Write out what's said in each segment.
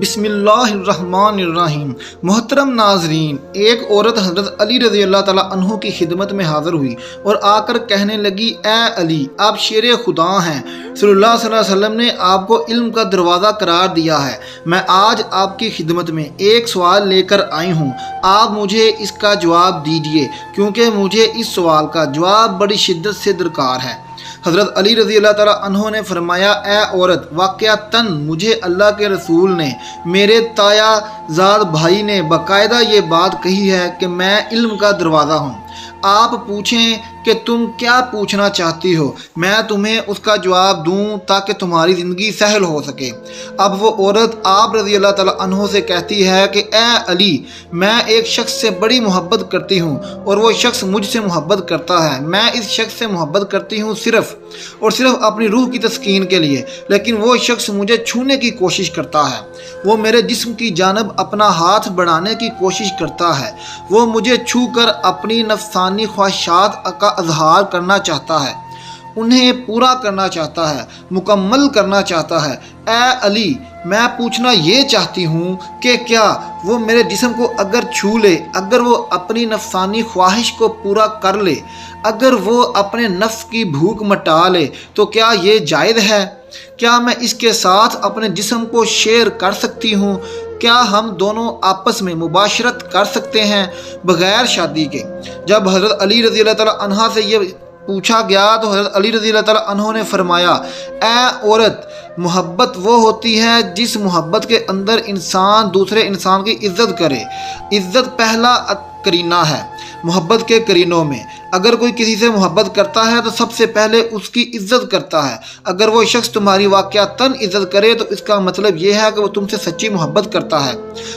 بسم اللہ الرحمن الرحیم۔ محترم ناظرین، ایک عورت حضرت علی رضی اللہ تعالیٰ عنہ کی خدمت میں حاضر ہوئی اور آ کر کہنے لگی، اے علی، آپ شیر خدا ہیں، صلی اللہ علیہ وسلم نے آپ کو علم کا دروازہ قرار دیا ہے۔ میں آج آپ کی خدمت میں ایک سوال لے کر آئی ہوں، آپ مجھے اس کا جواب دیجیے کیونکہ مجھے اس سوال کا جواب بڑی شدت سے درکار ہے۔ حضرت علی رضی اللہ تعالیٰ عنہ نے فرمایا، اے عورت، واقعتاً مجھے اللہ کے رسول نے، میرے تایا زاد بھائی نے باقاعدہ یہ بات کہی ہے کہ میں علم کا دروازہ ہوں۔ آپ پوچھیں کہ تم کیا پوچھنا چاہتی ہو، میں تمہیں اس کا جواب دوں تاکہ تمہاری زندگی سہل ہو سکے۔ اب وہ عورت آپ رضی اللہ تعالیٰ عنہ سے کہتی ہے کہ اے علی، میں ایک شخص سے بڑی محبت کرتی ہوں اور وہ شخص مجھ سے محبت کرتا ہے۔ میں اس شخص سے محبت کرتی ہوں صرف اور صرف اپنی روح کی تسکین کے لیے، لیکن وہ شخص مجھے چھونے کی کوشش کرتا ہے، وہ میرے جسم کی جانب اپنا ہاتھ بڑھانے کی کوشش کرتا ہے، وہ مجھے چھو کر اپنی نفسانی خواہشات کا اظہار کرنا چاہتا ہے، انہیں پورا کرنا چاہتا ہے، مکمل کرنا چاہتا ہے۔ اے علی، میں پوچھنا یہ چاہتی ہوں کہ کیا وہ میرے جسم کو اگر چھو لے، اگر وہ اپنی نفسانی خواہش کو پورا کر لے، اگر وہ اپنے نفس کی بھوک مٹا لے تو کیا یہ جائز ہے؟ کیا میں اس کے ساتھ اپنے جسم کو شیئر کر سکتی ہوں؟ کیا ہم دونوں آپس میں مباشرت کر سکتے ہیں بغیر شادی کے؟ جب حضرت علی رضی اللہ تعالیٰ عنہ سے یہ پوچھا گیا تو حضرت علی رضی اللہ تعالیٰ عنہ نے فرمایا، اے عورت، محبت وہ ہوتی ہے جس محبت کے اندر انسان دوسرے انسان کی عزت کرے۔ عزت پہلا کرینہ ہے محبت کے کرینوں میں۔ اگر کوئی کسی سے محبت کرتا ہے تو سب سے پہلے اس کی عزت کرتا ہے۔ اگر وہ شخص تمہاری واقعتاً عزت کرے تو اس کا مطلب یہ ہے کہ وہ تم سے سچی محبت کرتا ہے،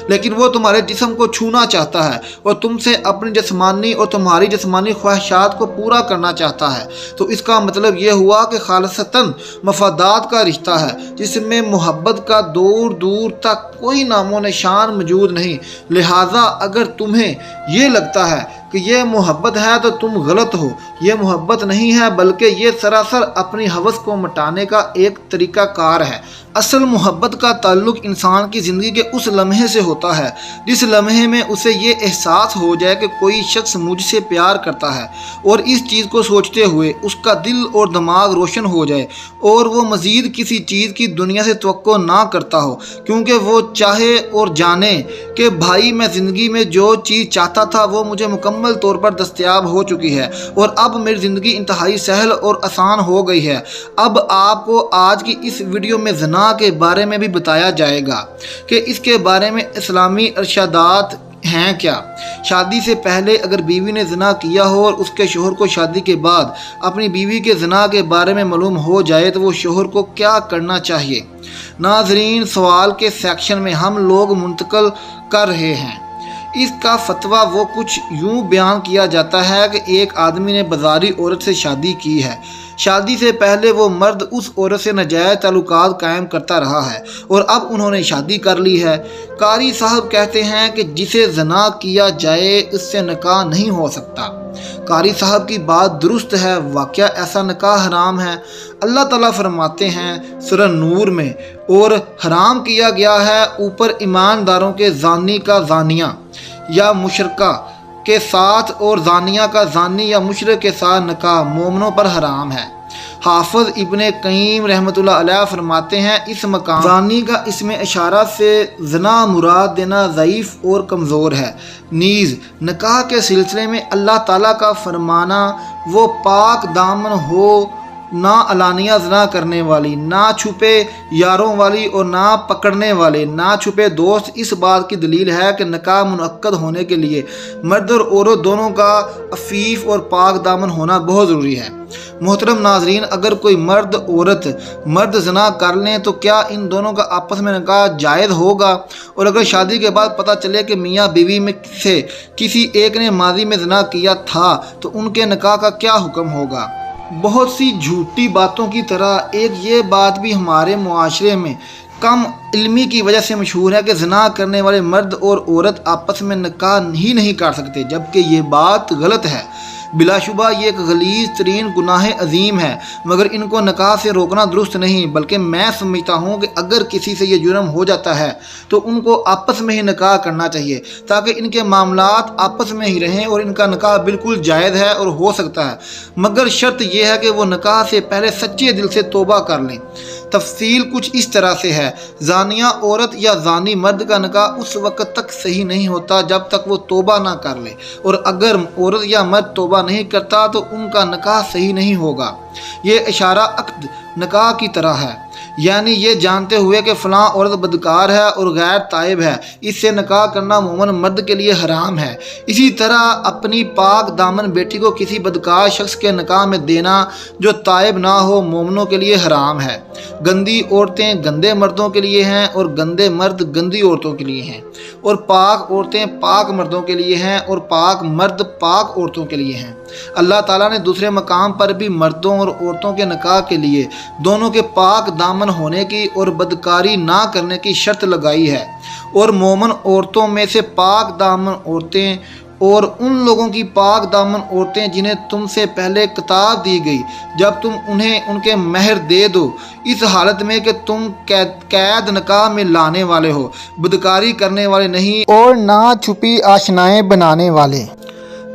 لیکن وہ تمہارے جسم کو چھونا چاہتا ہے اور تم سے اپنی جسمانی اور تمہاری جسمانی خواہشات کو پورا کرنا چاہتا ہے، تو اس کا مطلب یہ ہوا کہ خالصتاً مفادات کا رشتہ ہے جس میں محبت کا دور دور تک کوئی نام و نشان موجود نہیں۔ لہٰذا اگر تمہیں یہ لگتا ہے کہ یہ محبت ہے تو تم غلط ہو۔ یہ محبت نہیں ہے بلکہ یہ سراسر اپنی ہوس کو مٹانے کا ایک طریقہ کار ہے۔ اصل محبت کا تعلق انسان کی زندگی کے اس لمحے سے ہوتا ہے جس لمحے میں اسے یہ احساس ہو جائے کہ کوئی شخص مجھ سے پیار کرتا ہے، اور اس چیز کو سوچتے ہوئے اس کا دل اور دماغ روشن ہو جائے اور وہ مزید کسی چیز کی دنیا سے توقع نہ کرتا ہو، کیونکہ وہ چاہے اور جانے کہ بھائی میں زندگی میں جو چیز چاہتا تھا وہ مجھے مکمل طور پر دستیاب ہو چکی ہے اور اب میری زندگی انتہائی سہل اور آسان ہو گئی ہے۔ اب آپ کو آج کی اس ویڈیو میں زنا کے بارے میں بھی بتایا جائے گا کہ اس کے بارے میں اسلامی ارشادات ہیں کیا۔ شادی سے پہلے اگر بیوی نے زنا کیا ہو اور اس کے شوہر کو شادی کے بعد اپنی بیوی کے زنا کے بارے میں معلوم ہو جائے تو وہ شوہر کو کیا کرنا چاہیے؟ ناظرین، سوال کے سیکشن میں ہم لوگ منتقل کر رہے ہیں۔ اس کا فتویٰ وہ کچھ یوں بیان کیا جاتا ہے کہ ایک آدمی نے بازاری عورت سے شادی کی ہے۔ شادی سے پہلے وہ مرد اس عورت سے ناجائز تعلقات قائم کرتا رہا ہے اور اب انہوں نے شادی کر لی ہے۔ قاری صاحب کہتے ہیں کہ جسے زنا کیا جائے اس سے نکاح نہیں ہو سکتا۔ قاری صاحب کی بات درست ہے، واقعہ ایسا نکاح حرام ہے۔ اللہ تعالیٰ فرماتے ہیں سورہ نور میں، اور حرام کیا گیا ہے اوپر ایمانداروں کے زانی کا زانیہ یا مشرکہ کے ساتھ اور زانیہ کا زانی یا مشرک کے ساتھ نکاح مومنوں پر حرام ہے۔ حافظ ابن قیم رحمۃ اللہ علیہ فرماتے ہیں، اس مقام زانی کا اسم اشارہ سے زنا مراد دینا ضعیف اور کمزور ہے۔ نیز نکاح کے سلسلے میں اللہ تعالیٰ کا فرمانا، وہ پاک دامن ہو، نہ علانیہ زنا کرنے والی، نہ چھپے یاروں والی اور نہ پکڑنے والے، نہ چھپے دوست، اس بات کی دلیل ہے کہ نکاح منعقد ہونے کے لیے مرد اور عورت دونوں کا عفیف اور پاک دامن ہونا بہت ضروری ہے۔ محترم ناظرین، اگر کوئی مرد زنا کر لیں تو کیا ان دونوں کا آپس میں نکاح جائز ہوگا؟ اور اگر شادی کے بعد پتہ چلے کہ میاں بیوی میں سے کسی ایک نے ماضی میں زنا کیا تھا تو ان کے نکاح کا کیا حکم ہوگا؟ بہت سی جھوٹی باتوں کی طرح ایک یہ بات بھی ہمارے معاشرے میں کم علمی کی وجہ سے مشہور ہے کہ زنا کرنے والے مرد اور عورت آپس میں نکاح ہی نہیں کر سکتے، جبکہ یہ بات غلط ہے۔ بلا شبہ یہ ایک غلیظ ترین گناہ عظیم ہے، مگر ان کو نکاح سے روکنا درست نہیں، بلکہ میں سمجھتا ہوں کہ اگر کسی سے یہ جرم ہو جاتا ہے تو ان کو آپس میں ہی نکاح کرنا چاہیے تاکہ ان کے معاملات آپس میں ہی رہیں، اور ان کا نکاح بالکل جائز ہے اور ہو سکتا ہے، مگر شرط یہ ہے کہ وہ نکاح سے پہلے سچے دل سے توبہ کر لیں۔ تفصیل کچھ اس طرح سے ہے، زانیہ عورت یا زانی مرد کا نکاح اس وقت تک صحیح نہیں ہوتا جب تک وہ توبہ نہ کر لے، اور اگر عورت یا مرد توبہ نہیں کرتا تو ان کا نکاح صحیح نہیں ہوگا۔ یہ اشارہ عقد نکاح کی طرح ہے، یعنی یہ جانتے ہوئے کہ فلاں عورت بدکار ہے اور غیر تائب ہے، اس سے نکاح کرنا مومن مرد کے لیے حرام ہے۔ اسی طرح اپنی پاک دامن بیٹی کو کسی بدکار شخص کے نکاح میں دینا جو تائب نہ ہو مومنوں کے لیے حرام ہے۔ گندی عورتیں گندے مردوں کے لیے ہیں اور گندے مرد گندی عورتوں کے لیے ہیں، اور پاک عورتیں پاک مردوں کے لیے ہیں اور پاک مرد پاک عورتوں کے لیے ہیں۔ اللہ تعالیٰ نے دوسرے مقام پر بھی مردوں اور عورتوں کے نکاح کے لیے دونوں کے پاک دامن ہونے کی اور بدکاری نہ کرنے کی شرط لگائی ہے، اور مومن عورتوں میں سے پاک دامن عورتیں اور ان لوگوں کی پاک دامن عورتیں جنہیں تم سے پہلے کتاب دی گئی جب تم انہیں ان کے مہر دے دو، اس حالت میں کہ تم قید نکاح میں لانے والے ہو، بدکاری کرنے والے نہیں اور نہ چھپی آشنائیں بنانے والے۔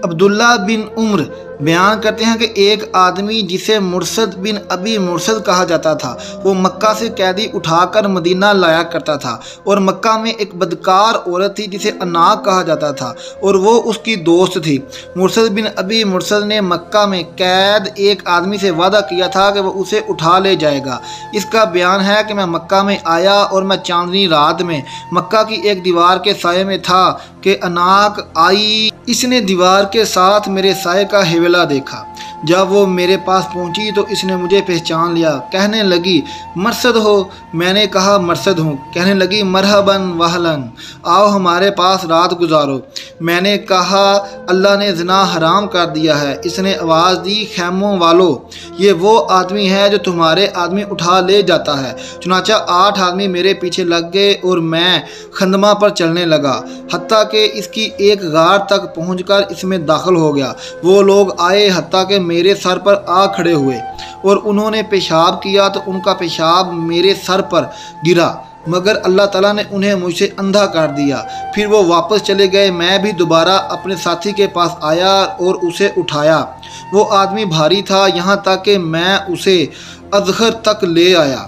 عبداللہ بن عمر بیان کرتے ہیں کہ ایک آدمی جسے مرثد بن ابی مرثد کہا جاتا تھا، وہ مکہ سے قیدی اٹھا کر مدینہ لایا کرتا تھا، اور مکہ میں ایک بدکار عورت تھی جسے اناق کہا جاتا تھا، اور وہ اس کی دوست تھی۔ مرثد بن ابی مرثد نے مکہ میں قید ایک آدمی سے وعدہ کیا تھا کہ وہ اسے اٹھا لے جائے گا۔ اس کا بیان ہے کہ میں مکہ میں آیا اور میں چاندنی رات میں مکہ کی ایک دیوار کے سائے میں تھا کہ اناق آئی، اس نے دیوار کے ساتھ میرے سائے کا حوالہ دیکھا۔ جب وہ میرے پاس پہنچی تو اس نے مجھے پہچان لیا، کہنے لگی مرثد ہو؟ میں نے کہا مرثد ہوں۔ کہنے لگی مرحباً وہلاً، آؤ ہمارے پاس رات گزارو۔ میں نے کہا اللہ نے زنا حرام کر دیا ہے۔ اس نے آواز دی خیموں والو، یہ وہ آدمی ہے جو تمہارے آدمی اٹھا لے جاتا ہے۔ چنانچہ 8 آدمی میرے پیچھے لگ گئے اور میں خندمہ پر چلنے لگا، حتیٰ کہ اس کی ایک غار تک پہنچ کر اس میں داخل ہو گیا۔ وہ لوگ آئے حتیٰ کہ میرے سر پر آ کھڑے ہوئے، اور انہوں نے پیشاب کیا تو ان کا پیشاب میرے سر پر گرا، مگر اللہ تعالیٰ نے انہیں مجھ سے اندھا کر دیا۔ پھر وہ واپس چلے گئے۔ میں بھی دوبارہ اپنے ساتھی کے پاس آیا اور اسے اٹھایا۔ وہ آدمی بھاری تھا، یہاں تک کہ میں اسے اذخر تک لے آیا۔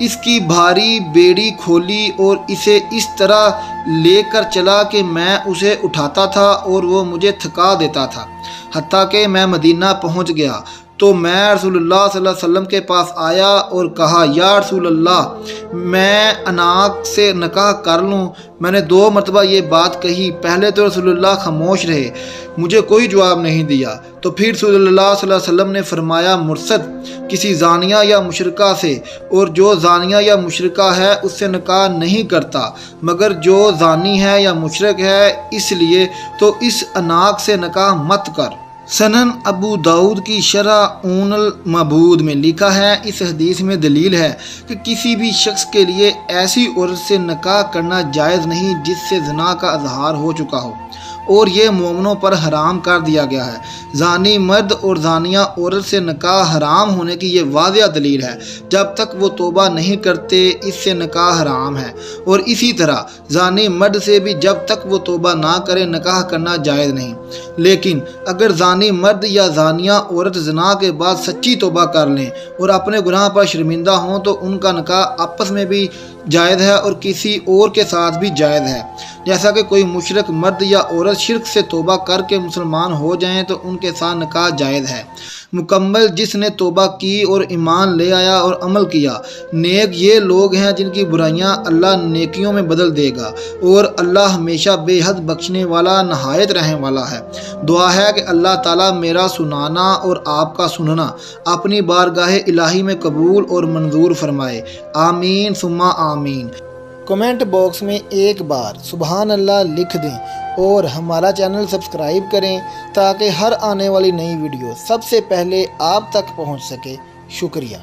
اس کی بھاری بیڑی کھولی اور اسے اس طرح لے کر چلا کہ میں اسے اٹھاتا تھا اور وہ مجھے تھکا دیتا تھا، حتیٰ کہ میں مدینہ پہنچ گیا۔ تو میں رسول اللہ صلی اللہ علیہ وسلم کے پاس آیا اور کہا یا رسول اللہ، میں اناق سے نکاح کر لوں؟ میں نے 2 مرتبہ یہ بات کہی۔ پہلے تو رسول اللہ خاموش رہے، مجھے کوئی جواب نہیں دیا۔ تو پھر رسول اللہ صلی اللہ علیہ وسلم نے فرمایا مرثد کسی زانیہ یا مشرکہ سے، اور جو زانیہ یا مشرکہ ہے اس سے نکاح نہیں کرتا، مگر جو زانی ہے یا مشرک ہے، اس لیے تو اس اناق سے نکاح مت کر۔ سنن ابو داؤد کی شرح اون المعبود میں لکھا ہے، اس حدیث میں دلیل ہے کہ کسی بھی شخص کے لیے ایسی عورت سے نکاح کرنا جائز نہیں جس سے زنا کا اظہار ہو چکا ہو، اور یہ مومنوں پر حرام کر دیا گیا ہے۔ زانی مرد اور زانیہ عورت سے نکاح حرام ہونے کی یہ واضح دلیل ہے۔ جب تک وہ توبہ نہیں کرتے اس سے نکاح حرام ہے، اور اسی طرح زانی مرد سے بھی جب تک وہ توبہ نہ کرے نکاح کرنا جائز نہیں۔ لیکن اگر زانی مرد یا زانیہ عورت زنا کے بعد سچی توبہ کر لیں اور اپنے گناہ پر شرمندہ ہوں تو ان کا نکاح آپس میں بھی جائز ہے اور کسی اور کے ساتھ بھی جائز ہے۔ جیسا کہ کوئی مشرک مرد یا عورت شرک سے توبہ کر کے مسلمان ہو جائیں تو ان کے ساتھ نکاح جائز ہے۔ مکمل جس نے توبہ کی اور ایمان لے آیا اور عمل کیا۔ نیک یہ لوگ ہیں جن کی برائیاں اللہ نیکیوں میں بدل دے گا، اور اللہ ہمیشہ بے حد بخشنے والا نہایت رحم والا ہے۔ دعا ہے کہ اللہ تعالیٰ میرا سنانا اور آپ کا سننا اپنی بارگاہ الہی میں قبول اور منظور فرمائے، آمین ثم آمین۔ کمنٹ باکس میں ایک بار سبحان اللہ لکھ دیں اور ہمارا چینل سبسکرائب کریں تاکہ ہر آنے والی نئی ویڈیو سب سے پہلے آپ تک پہنچ سکے۔ شکریہ۔